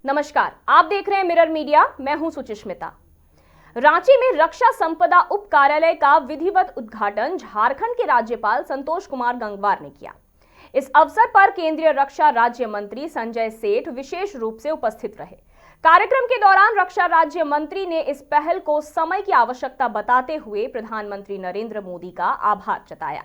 नमस्कार, आप देख रहे हैं मिरर मीडिया। मैं हूं सुचिस्मिता। रांची में रक्षा संपदा उप कार्यालय का विधिवत उद्घाटन झारखंड के राज्यपाल संतोष कुमार गंगवार ने किया। इस अवसर पर केंद्रीय रक्षा राज्य मंत्री संजय सेठ विशेष रूप से उपस्थित रहे। कार्यक्रम के दौरान रक्षा राज्य मंत्री ने इस पहल को समय की आवश्यकता बताते हुए प्रधानमंत्री नरेंद्र मोदी का आभार जताया।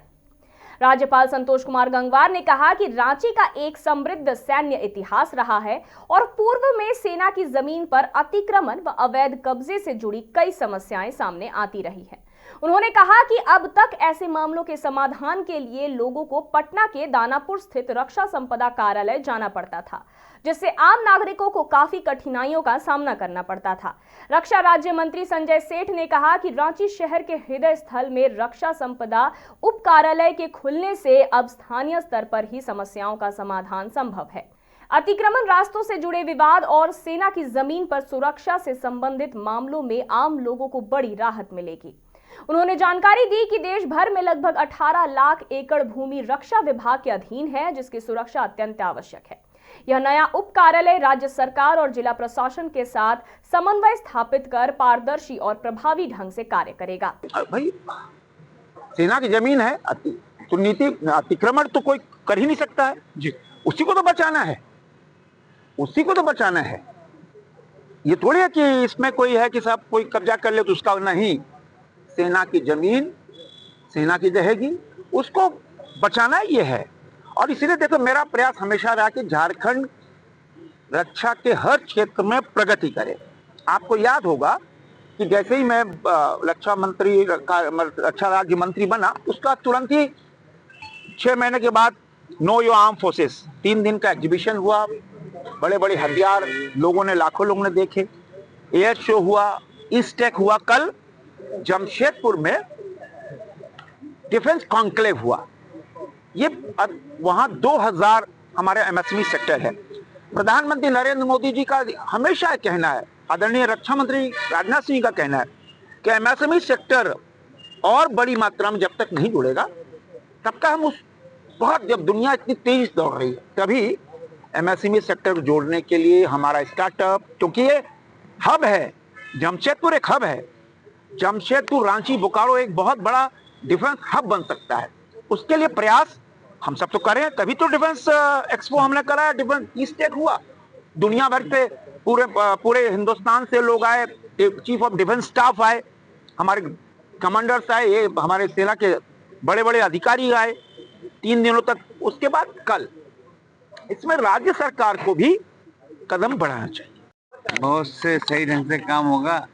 राज्यपाल संतोष कुमार गंगवार ने कहा कि रांची का एक समृद्ध सैन्य इतिहास रहा है और पूर्व में सेना की जमीन पर अतिक्रमण व अवैध कब्जे से जुड़ी कई समस्याएं सामने आती रही हैं। उन्होंने कहा कि अब तक ऐसे मामलों के समाधान के लिए लोगों को पटना के दानापुर स्थित रक्षा संपदा कार्यालय जाना पड़ता था, जिससे आम नागरिकों को काफी कठिनाइयों का सामना करना पड़ता था। रक्षा राज्य मंत्री संजय सेठ ने कहा कि रांची शहर के हृदय स्थल में रक्षा संपदा उप कार्यालय के खुलने से अब स्थानीय स्तर पर ही समस्याओं का समाधान संभव है। अतिक्रमण रास्तों से जुड़े विवाद और सेना की जमीन पर सुरक्षा से संबंधित मामलों में आम लोगों को बड़ी राहत मिलेगी। उन्होंने जानकारी दी कि देश भर में लगभग 18 लाख एकड़ भूमि रक्षा विभाग के अधीन है, जिसकी सुरक्षा अत्यंत आवश्यक है। यह नया उप कार्यालय राज्य सरकार और जिला प्रशासन के साथ समन्वय स्थापित कर पारदर्शी और प्रभावी ढंग से कार्य करेगा। भाई, सेना की जमीन है तो नीति अतिक्रमण तो कोई कर ही नहीं सकता है जी। उसी को तो बचाना है, उसी को तो बचाना है। ये थोड़ी है कि इसमें कोई है कि सब कोई कब्जा कर ले तो उसका नहीं। सेना की जमीन सेना की रहेगी, उसको बचाना ये है। और इसलिए देखो, मेरा प्रयास हमेशा रहा कि झारखंड रक्षा के हर क्षेत्र में प्रगति करे। आपको याद होगा कि जैसे ही मैं रक्षा राज्य मंत्री बना, उसका तुरंत ही 6 महीने के बाद नो योर आर्म फोर्सेस 3 दिन का एग्जीबिशन हुआ। बड़े बड़े हथियार लोगों ने, लाखों लोगों ने देखे। एयर शो हुआ, ईस्टेक हुआ। कल जमशेदपुर में डिफेंस कॉन्क्लेव हुआ। ये वहां 2000 हमारे एमएसएमई सेक्टर है। प्रधानमंत्री नरेंद्र मोदी जी का हमेशा कहना है, आदरणीय रक्षा मंत्री राजनाथ सिंह का कहना है कि एमएसएमई सेक्टर और बड़ी मात्रा में जब तक नहीं जुड़ेगा तब तक हम जब दुनिया इतनी तेज दौड़ रही है, तभी एमएसएमई सेक्टर को जोड़ने के लिए हमारा स्टार्टअप, क्योंकि ये हब है, जमशेदपुर एक हब है। जमशेदपुर, रांची, बोकारो एक बहुत बड़ा डिफेंस हब बन सकता है। उसके लिए प्रयास हम सब तो करें, तभी तो डिफेंस एक्सपो हमने कराया, डिफेंस ईस्टेक हुआ। दुनिया भर से पूरे हिंदुस्तान से लोग आए, चीफ ऑफ डिफेंस स्टाफ आए, हमारे कमांडर्स आए, ये हमारे सेना के बड़े बड़े अधिकारी आए 3 दिनों तक। उसके बाद कल इसमें राज्य सरकार को भी कदम बढ़ाना चाहिए। बहुत से सही ढंग से काम होगा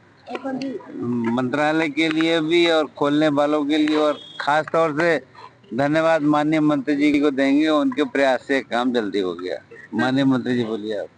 मंत्रालय के लिए भी और खोलने वालों के लिए, और खास तौर से धन्यवाद माननीय मंत्री जी को देंगे। उनके प्रयास से काम जल्दी हो गया। माननीय मंत्री जी, बोलिए आप।